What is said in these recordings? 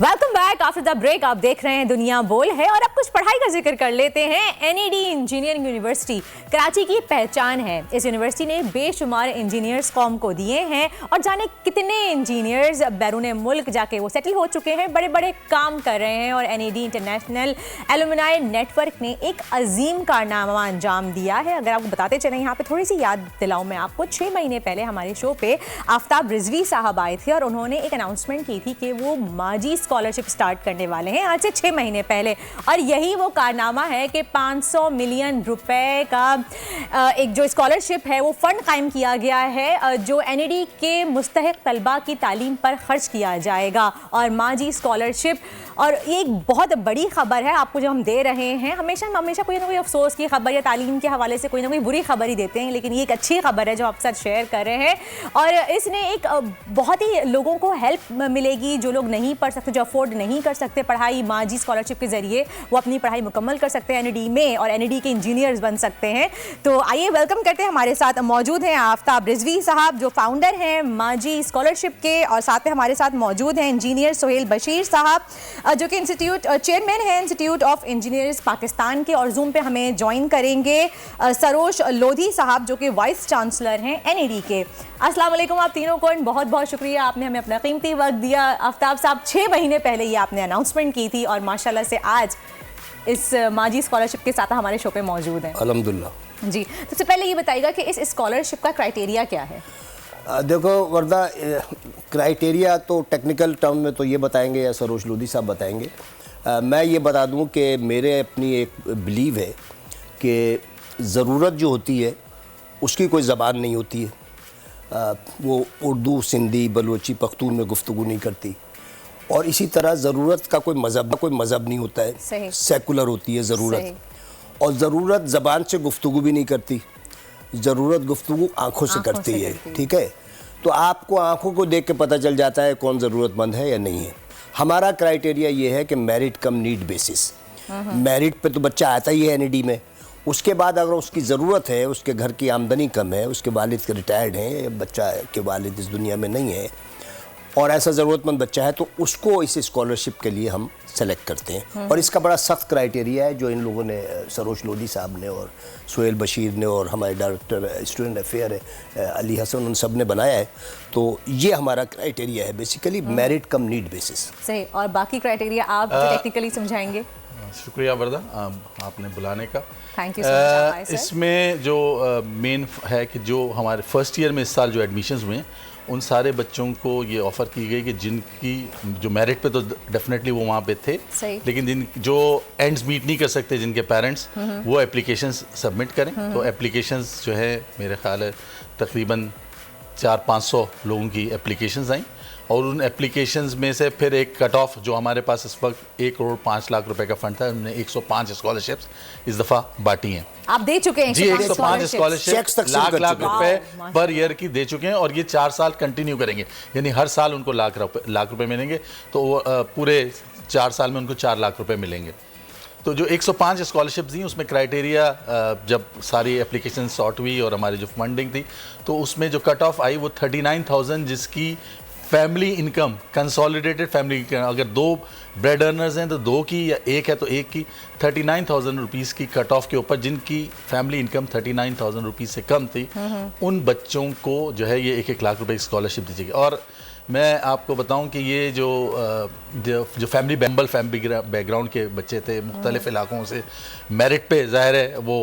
Welcome back after the break. आप देख रहे हैं दुनिया बोल है और अब कुछ पढ़ाई का जिक्र कर लेते हैं। एनईडी इंजीनियरिंग यूनिवर्सिटी कराची की पहचान है। इस यूनिवर्सिटी ने बेशुमार इंजीनियर्स कौम को दिए हैं और जाने कितने इंजीनियर्स बैरून मुल्क जाके वो सेटल हो चुके हैं, बड़े बड़े काम कर रहे हैं। और एनईडी इंटरनेशनल एलुमनाई नेटवर्क ने एक अजीम कारनामा अंजाम दिया है। अगर आपको बताते चलें, यहाँ पे थोड़ी सी याद दिलाऊं मैं आपको, 6 महीने पहले हमारे शो पे आफ्ताब रिजवी साहब आए थे और उन्होंने एक अनाउंसमेंट की थी कि वो माजी स्कॉलरशिप स्टार्ट करने वाले हैं आज से 6 महीने पहले। और यही वो कारनामा है कि 500 मिलियन रुपए का एक जो स्कॉलरशिप है वो फंड कायम किया गया है जो एनईडी के मुस्तहिक तलबा की तालीम पर खर्च किया जाएगा। और माजी स्कॉलरशिप, और ये एक बहुत बड़ी खबर है आपको जो हम दे रहे हैं। हमेशा कोई ना कोई अफसोस की खबर या तालीम के हवाले से कोई ना कोई बुरी खबर ही देते हैं, लेकिन ये एक अच्छी खबर है जो आप साथ शेयर कर रहे हैं। और इसने एक बहुत ही लोगों को हेल्प मिलेगी, जो लोग नहीं पढ़ सकते, जो अफोर्ड नहीं कर सकते पढ़ाई, माजी स्कॉलरशिप के जरिए वो अपनी पढ़ाई मुकम्मल कर सकते हैं एनईडी में और एनईडी के इंजीनियर्स बन सकते हैं। तो आइए वेलकम करते हैं। हमारे साथ मौजूद हैं आफ्ताब रिजवी साहब जो फाउंडर हैं माजी स्कॉलरशिप के, और साथ में हमारे साथ मौजूद हैं इंजीनियर सोहेल बशीर साहब जो कि इंस्टीट्यूट चेयरमैन हैं इंस्टीट्यूट ऑफ इंजीनियर्स पाकिस्तान के, और जूम पे हमें ज्वाइन करेंगे सरोज लोधी साहब जो कि वाइस चांसलर हैं एनईडी के। अस्सलाम वालेकुम आप तीनों को, बहुत बहुत शुक्रिया आपने हमें अपना कीमती वक्त दिया। आफ्ताब साहब, 6 महीने पहले ये आपने अनाउंसमेंट की थी और माशाल्लाह से आज इस माजी स्कॉलरशिप के साथ हमारे शो पे मौजूद हैं। अल्हम्दुलिल्लाह जी, सबसे पहले ये बताइएगा कि इस स्कॉलरशिप का क्राइटेरिया क्या है? देखो वर्दा, क्राइटेरिया तो टेक्निकल टर्म में तो ये बताएंगे या सरोज लोधी साहब बताएंगे। मैं ये बता दूं कि मेरे अपनी एक बिलीव है कि ज़रूरत जो होती है उसकी कोई ज़बान नहीं होती है। वो उर्दू, सिंधी, बलोची, पख्तून में गुफ्तगू नहीं करती, और इसी तरह ज़रूरत का कोई मज़हब नहीं होता है, सेकुलर होती है ज़रूरत। और ज़रूरत ज़बान से गुफ्तगू भी नहीं करती, ज़रूरत गुफ्तगू आँखों से करती है। ठीक है, तो आपको आँखों को देख के पता चल जाता है कौन ज़रूरतमंद है या नहीं है। हमारा क्राइटेरिया ये है कि मेरिट कम नीड बेसिस। मेरिट पे तो बच्चा आता ही है एनईडी में, उसके बाद अगर उसकी ज़रूरत है, उसके घर की आमदनी कम है, उसके वालिद के रिटायर्ड हैं या बच्चा के वालिद इस दुनिया में नहीं है और ऐसा ज़रूरतमंद बच्चा है, तो उसको इस स्कॉलरशिप के लिए हम सेलेक्ट करते हैं। और इसका बड़ा सख्त क्राइटेरिया है जो इन लोगों ने, सरोज लोधी साहब ने और सोहेल बशीर ने और हमारे director student affair Ali Hasan, उन सब ने बनाया है। तो ये हमारा क्राइटेरिया है बेसिकली, मेरिट कम नीड बेसिस। सही, और बाकी क्राइटेरिया आप टेक्निकली समझाएंगे? शुक्रिया वर्दा आपने बुलाने का। Thank you so much. इसमें जो मेन है कि जो हमारे फर्स्ट ईयर में इस साल जो एडमिशन्स हुए हैं उन सारे बच्चों को ये ऑफ़र की गई कि जिनकी जो मेरिट पे तो डेफिनेटली वो वहाँ पे थे, लेकिन जिन जो एंड्स मीट नहीं कर सकते, जिनके पेरेंट्स, वो एप्लीकेशंस सबमिट करें। तो एप्लीकेशंस जो है मेरे ख्याल है तकरीबन 400-500 लोगों की एप्लीकेशंस आई, और उन एप्लीकेशंस में से फिर एक कट ऑफ जो हमारे पास इस वक्त 1 करोड़ 5 लाख रुपए का फंड था, हमने 105 स्कॉलरशिप्स इस दफ़ा बांटी हैं। आप दे चुके हैं? जी, 105 स्कॉलरशिप लाख रुपए पर ईयर की दे चुके हैं, और ये 4 साल कंटिन्यू करेंगे, यानी हर साल उनको लाख रुपए मिलेंगे। तो पूरे 4 साल में उनको 4 लाख रुपए मिलेंगे। तो जो 105 स्कॉलरशिप दी उसमें क्राइटेरिया, जब सारी एप्लीकेशन सॉर्ट हुई और हमारी जो फंडिंग थी, तो उसमें जो कट ऑफ आई वो 39,000, जिसकी family income, consolidated family income, अगर 2 ब्रेड अर्नर्स हैं तो 2 की, या 1 है तो 1 की, 39,000 रुपीज़ की कट ऑफ के ऊपर जिनकी फैमिली इनकम 39,000 रुपीज़ से कम थी, उन बच्चों को जो है ये 1-1 लाख रुपए की स्कॉलरशिप दी जाएगी। और मैं आपको बताऊं कि ये जो फैमिली बैकग्राउंड के बच्चे थे मुख्तलिफ इलाकों से, मेरिट पे ज़ाहिर है वो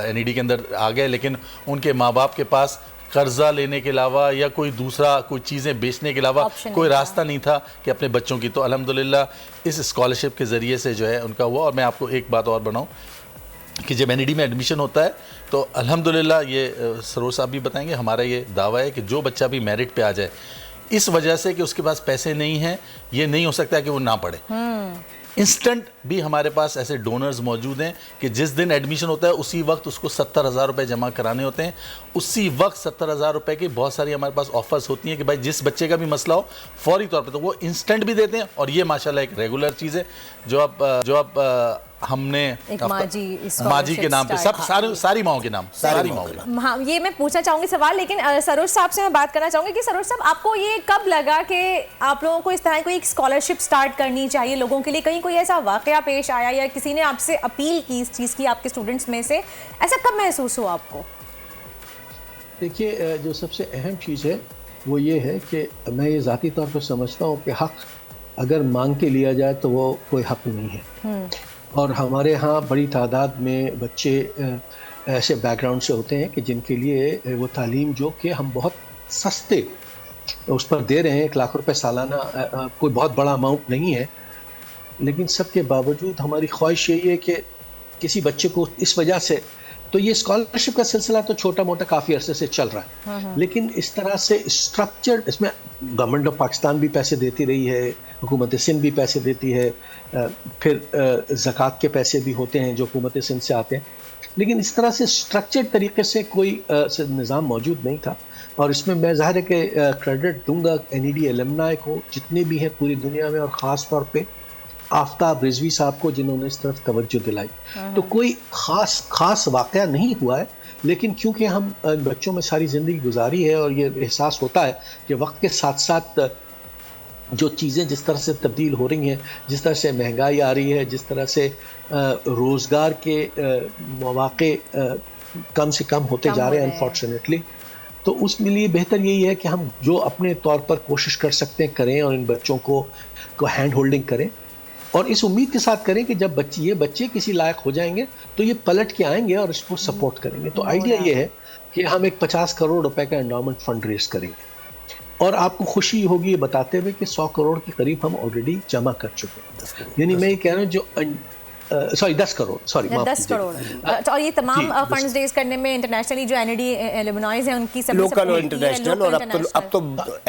एनईडी के अंदर आ गए, लेकिन उनके माँ बाप के पास कर्जा लेने के अलावा या कोई दूसरा कोई चीज़ें बेचने के अलावा कोई रास्ता नहीं था कि अपने बच्चों की, तो अल्हम्दुलिल्लाह इस स्कॉलरशिप के ज़रिए से जो है उनका हुआ। और मैं आपको एक बात और बनाऊं कि जब एनईडी में एडमिशन होता है तो अल्हम्दुलिल्लाह, ये सरोज साहब भी बताएंगे, हमारा ये दावा है कि जो बच्चा भी मेरिट पे आ जाए, इस वजह से कि उसके पास पैसे नहीं हैं, ये नहीं हो सकता कि वो ना पढ़े। इंस्टेंट भी हमारे पास ऐसे डोनर्स मौजूद हैं कि जिस दिन एडमिशन होता है उसी वक्त उसको 70,000 रुपये जमा कराने होते हैं। उसी वक्त 70,000 रुपये की बहुत सारी हमारे पास ऑफर्स होती हैं कि भाई जिस बच्चे का भी मसला हो फौरी तौर पे, तो वो इंस्टेंट भी देते हैं। और ये माशाल्लाह एक रेगुलर चीज़ है जो अब हमने एक माजी माजी के नाम पे सब सारी माओं के नाम, सारी माओं के नाम। हाँ, ये मैं पूछना चाहूंगी सवाल, लेकिन सरोज साहब से मैं बात करना चाहूंगी कि सरोज साहब, आपको ये कब लगा कि आप लोगों को इस तरह कोई स्कॉलरशिप स्टार्ट करनी चाहिए लोगों के लिए? कहीं कोई ऐसा वाकया पेश आया या किसी ने आपसे अपील की इस चीज़ की आपके स्टूडेंट्स में से, ऐसा कब महसूस हुआ आपको? देखिए, जो सबसे अहम चीज़ है वो ये है कि मैं ये ज़ाती तौर पर समझता हूँ कि हक़ अगर मांग के लिया जाए तो वो कोई हक़ नहीं है। और हमारे यहाँ बड़ी तादाद में बच्चे ऐसे बैकग्राउंड से होते हैं कि जिनके लिए वो तालीम जो कि हम बहुत सस्ते उस पर दे रहे हैं, 1 लाख रुपए सालाना कोई बहुत बड़ा अमाउंट नहीं है, लेकिन सबके बावजूद हमारी ख्वाहिश यही है कि किसी बच्चे को इस वजह से, तो ये स्कॉलरशिप का सिलसिला तो छोटा मोटा काफ़ी अरसे से चल रहा है, लेकिन इस तरह से स्ट्रक्चर्ड, इसमें गवर्नमेंट ऑफ पाकिस्तान भी पैसे देती रही है, हुकूमत सिंध भी पैसे देती है, फिर ज़कात के पैसे भी होते हैं जो हुकूमत सिंध से आते हैं, लेकिन इस तरह से स्ट्रक्चर्ड तरीके से कोई निज़ाम मौजूद नहीं था। और इसमें मैं ज़ाहिर है कि क्रेडिट दूंगा NED एलुमनाई को, जितने भी हैं पूरी दुनिया में, और ख़ास तौर पे आफ्ताब रिजवी साहब को जिन्होंने इस तरफ तवज्जो दिलाई। तो कोई ख़ास वाक़या नहीं हुआ है, लेकिन क्योंकि हम बच्चों में सारी ज़िंदगी गुजारी है और ये एहसास होता है कि वक्त के साथ साथ जो चीज़ें जिस तरह से तब्दील हो रही हैं, जिस तरह से महंगाई आ रही है, जिस तरह से रोज़गार के मौक़े कम से कम होते जा रहे हैं अनफॉर्चुनेटली, तो उसके लिए बेहतर यही है कि हम जो अपने तौर पर कोशिश कर सकते हैं करें और इन बच्चों को हैंड होल्डिंग करें, और इस उम्मीद के साथ करें कि जब ये बच्चे किसी लायक हो जाएंगे तो ये पलट के आएंगे और इसको सपोर्ट करेंगे। तो आइडिया ये है कि हम एक 50 करोड़ रुपए का एंडोमेंट फंड रेज करेंगे, और आपको खुशी होगी ये बताते हुए कि 100 करोड़ के करीब हम ऑलरेडी जमा कर चुके हैं। यानी मैं ये कह रहा हूँ जो 10 करोड़, सॉरी 10 करोड़। और ये तमाम फंड्स रेज करने में इंटरनेशनली जो NED एलुमनाइज हैं उनकी सब लोकल और इंटरनेशनल, और अब तो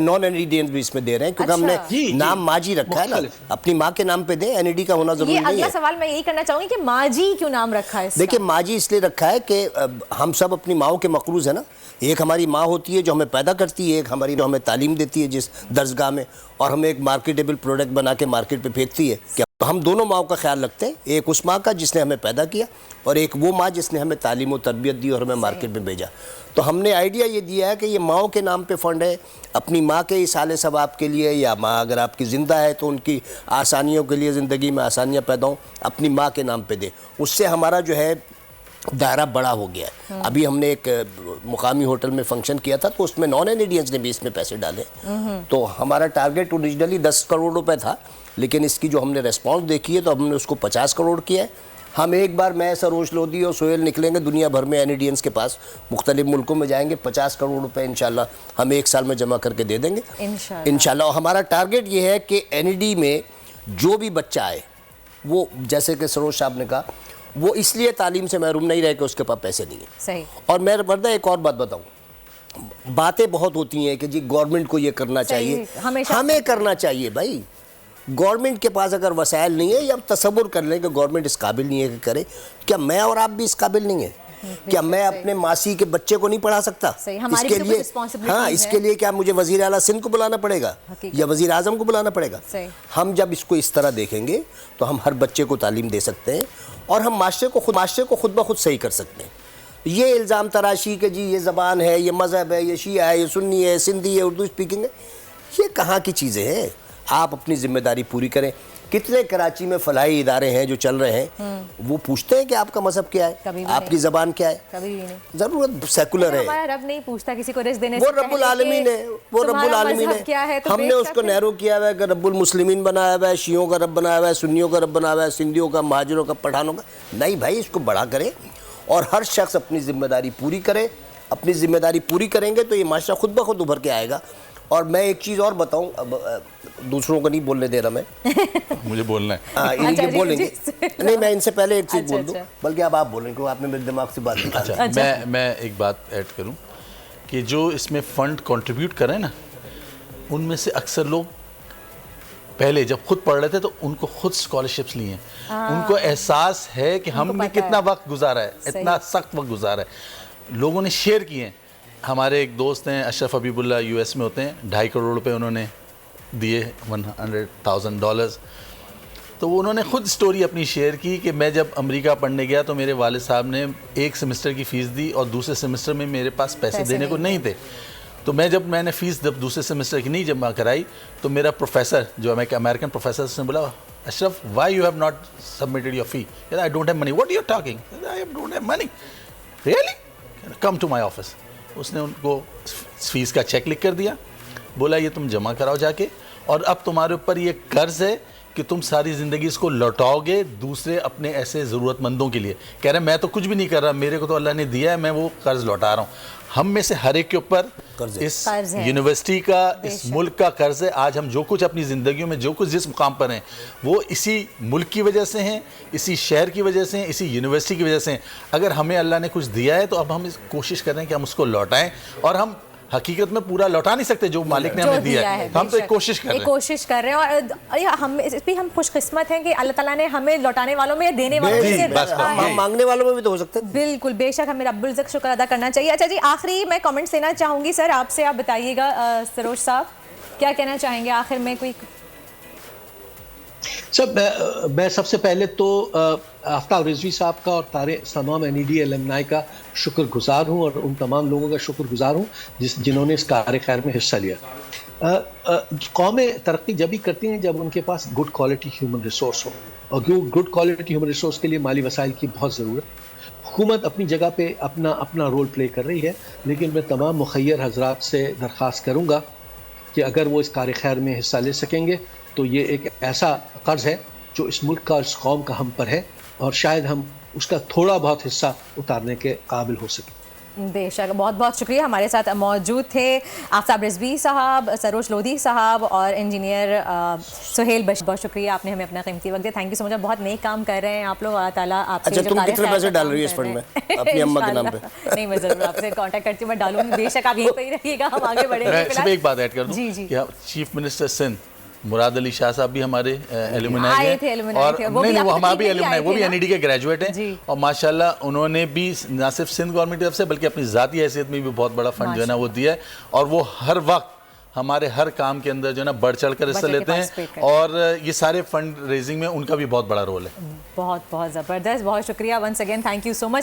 नॉन NEDians भी इसमें दे रहे हैं, क्योंकि हमने नाम माजी रखा है ना, अपनी माँ के नाम पे दें, NED का होना जरूरी नहीं है। अगला सवाल मैं यही करना चाहूंगी कि माजी क्यों नाम रखा है? देखिए, माजी इसलिए रखा है कि हम सब अपनी माओं के मकरूज है ना। एक हमारी माँ होती है जो हमें पैदा करती है, एक हमारी जो हमें तालीम देती है जिस दर्जगाह में, और हमें एक मार्केटेबल प्रोडक्ट बना के मार्केट पे फेंकती है। क्या तो हम दोनों माओं का ख्याल रखते हैं, एक उस माँ का जिसने हमें पैदा किया, और एक वो माँ जिसने हमें तालीम और तरबियत दी और हमें मार्केट में भेजा। तो हमने आइडिया ये दिया है कि ये माओं के नाम पे फ़ंड है, अपनी माँ के इसाले सवाब के लिए, या माँ अगर आपकी ज़िंदा है तो उनकी आसानियों के लिए, ज़िंदगी में आसानियाँ पैदा हों, अपनी माँ के नाम पे दे। उससे हमारा जो है दायरा बड़ा हो गया है। अभी हमने एक मुकामी होटल में फंक्शन किया था, तो उसमें नॉन NEDians ने भी इसमें पैसे डाले। तो हमारा टारगेट ओरिजिनली 10 करोड़ रुपए था, लेकिन इसकी जो हमने रेस्पॉन्स देखी है तो हमने उसको 50 करोड़ किया है। हम एक बार, मैं, सरोज लोधी और सोहेल निकलेंगे दुनिया भर में NEDians के पास, मुख्तलिफ मुल्कों में जाएंगे, 50 करोड़ रुपए इंशाल्लाह हम 1 साल में जमा करके दे देंगे इंशाल्लाह। और हमारा टारगेट ये है कि NED में जो भी बच्चा आए, वो जैसे कि सरोज साहब ने कहा, वो इसलिए तालीम से महरूम नहीं रहे कि उसके पास पैसे नहीं है। सही। और मैं मर्दा एक और बात बताऊं, बातें बहुत होती हैं कि जी गवर्नमेंट को ये करना चाहिए, हमें करना चाहिए। भाई, गवर्नमेंट के पास अगर वसाइल नहीं है, या तसव्वुर कर लें कि गवर्नमेंट इस काबिल नहीं है कि करे, क्या मैं और आप भी इस काबिल नहीं है? क्या मैं अपने मासी के बच्चे को नहीं पढ़ा सकता? इसके लिए, हाँ, इसके लिए क्या मुझे वज़ीर आला सिंध को बुलाना पड़ेगा या वज़ीर आज़म को बुलाना पड़ेगा? हम जब इसको इस तरह देखेंगे तो हम हर बच्चे को तालीम दे सकते हैं, और हम माशरे को खुद ब खुद सही कर सकते हैं। ये इल्ज़ाम तराशी कि जी ये ज़बान है, ये मज़हब है, ये शिया है, ये सुन्नी है, सिंधी है, उर्दू स्पीकिंग है, ये कहाँ की चीज़ें हैं? आप अपनी जिम्मेदारी पूरी करें। कितने कराची में फलाही इदारे हैं जो चल रहे हैं, वो पूछते हैं कि आपका मजहब क्या है, आपकी ज़बान क्या है? कभी भी नहीं। ज़रूरत सेकुलर है। हमारा रब नहीं पूछता किसी को रिज़्क़ देने से, वो रब्बुल आलमीन है, वो रब्बुल आलमीन है। हमने उसको नैरो किया हुआ है कि रब्बुल मुस्लिमीन बनाया हुआ है, शियों का रब बनाया हुआ है, सुन्नियों का रब बनाया हुआ है, सिंधियों का, महाजिरों का, पठानों का। नहीं भाई, इसको बड़ा करें और हर शख्स अपनी जिम्मेदारी पूरी करे। अपनी जिम्मेदारी पूरी करेंगे तो ये माशरा खुद ब खुद उभर के आएगा। और मैं एक चीज़ और बताऊं, अब दूसरों को नहीं बोलने दे रहा मैं, मुझे बोलना है। हाँ, इनके बोलेंगे। नहीं, मैं इनसे पहले एक चीज़ बोल दूं, बल्कि अब आप बोलें, क्योंकि आपने मेरे दिमाग से बात निकाली। मैं एक बात ऐड करूं कि जो इसमें फ़ंड कंट्रीब्यूट करें ना, उनमें से अक्सर लोग पहले जब खुद पढ़ रहे थे तो उनको खुद स्कॉलरशिप्स लिए हैं। उनको एहसास है कि हमने कितना वक्त गुजारा है, इतना सख्त वक्त गुजारा है। लोगों ने शेयर किए हैं। हमारे एक दोस्त हैं अशरफ हबीबुल्ला, US में होते हैं, 2.5 करोड़ रुपए उन्होंने दिए, $100,000। तो वो उन्होंने खुद स्टोरी अपनी शेयर की कि मैं जब अमेरिका पढ़ने गया तो मेरे वालिद साहब ने एक सेमेस्टर की फ़ीस दी और दूसरे सेमेस्टर में मेरे पास पैसे देने को नहीं थे। तो मैंने फ़ीस जब दूसरे सेमेस्टर की नहीं जमा कराई तो मेरा प्रोफेसर जो अमेरिकन प्रोफेसर उसने बोला, Ashraf why you have not submitted your fee? I don't have money. What you are talking? I don't have money. Really? Come to my office. उसने उनको फ़ीस का चेक लिख कर दिया, बोला ये तुम जमा कराओ जाके, और अब तुम्हारे ऊपर ये कर्ज है कि तुम सारी ज़िंदगी इसको लौटाओगे दूसरे अपने ऐसे ज़रूरतमंदों के लिए। कह रहे हैं मैं तो कुछ भी नहीं कर रहा, मेरे को तो अल्लाह ने दिया है, मैं वो कर्ज लौटा रहा हूँ। हम में से हर एक के ऊपर इस यूनिवर्सिटी का, इस मुल्क का कर्ज है। आज हम जो कुछ अपनी ज़िंदगियों में जो कुछ जिस मुकाम पर हैं वो इसी मुल्क की वजह से हैं, इसी शहर की वजह से हैं, इसी यूनिवर्सिटी की वजह से हैं। अगर हमें अल्लाह ने कुछ दिया है तो अब हम कोशिश कर रहे हैं कि हम उसको लौटाएं, और हम हकीकत में पूरा लौटा नहीं सकते जो मालिक ने हमें दिया है। हम तो एक कोशिश कर रहे हैं और हम इस भी हम खुशकिस्मत हैं कि अल्लाह ताला ने हमें लौटाने वालों में, देने वालों में, मांगने वालों में भी तो हो सकता है। बिल्कुल, बेशक हमें रब्बुल इज्जत शुक्र अदा करना चाहिए। अच्छा जी, आखिरी मैं कमेंट्स लेना चाहूँगी सर आपसे, आप बताइएगा सरोज साहब क्या कहना चाहेंगे आखिर में? कोई सब मैं सबसे पहले तो आफ्ताब रिजवी साहब का और तमाम NED एलुमनाई का शुक्रगुजार हूँ, और उन तमाम लोगों का शुक्रगुजार हूँ जिन्होंने इस कार्य खैर में हिस्सा लिया। कौमें तरक्की जब भी करती हैं जब उनके पास गुड क्वालिटी ह्यूमन रिसोर्स हो, और गुड क्वालिटी ह्यूमन रिसोर्स के लिए माली वसाइल की बहुत ज़रूरत। हुकूमत अपनी जगह पे अपना रोल प्ले कर रही है, लेकिन मैं तमाम मुखय्यर हजरात से दरख्वास्त करूँगा कि अगर वो इस कार्य खैर में हिस्सा ले सकेंगे तो ये एक ऐसा कर्ज है जो इस मुल्क का, इस कौम का हम पर है, और शायद हम उसका थोड़ा बहुत हिस्सा उतारने के काबिल हो सके। बेशक, बहुत बहुत शुक्रिया। हमारे साथ मौजूद थे आफ्ताब रिजवी साहब, सरोज लोधी साहब और इंजीनियर सुहेल बशीर। बहुत शुक्रिया, आपने हमें अपना कीमती वक्त दिया। Thank you so much. बहुत नेक काम कर रहे हैं आप लोग, अल्लाह ताला आपसे अच्छा, तुम कितने पैसे डाल रही है इस फंड में अपनी अम्मा के नाम पे? नहीं, मैं जरूर आपसे कांटेक्ट करती हूँ, मैं डालूंगी। बेशक आप यहीं पर ही रहिएगा, हम आगे बढ़ेंगे। मैं एक बात ऐड कर दूं कि चीफ मिनिस्टर सिंध मुराद अली शाह साहब भी हमारे एलुमनाई हैं, और नहीं वो हमारे भी एलुमनाई, वो भी NED के ग्रेजुएट हैं, और माशाल्लाह उन्होंने भी ना सिर्फ सिंध गवर्नमेंट की तरफ से बल्कि अपनी ज़ाती हैसियत में भी बहुत बड़ा फंड जो है ना वो दिया है, और वो हर वक्त हमारे हर काम के अंदर जो है ना बढ़ चढ़ कर हिस्सा लेते हैं, और ये सारे फंड रेजिंग में उनका भी बहुत बड़ा रोल है। बहुत बहुत ज़बरदस्त, बहुत शुक्रिया once again, thank you so much.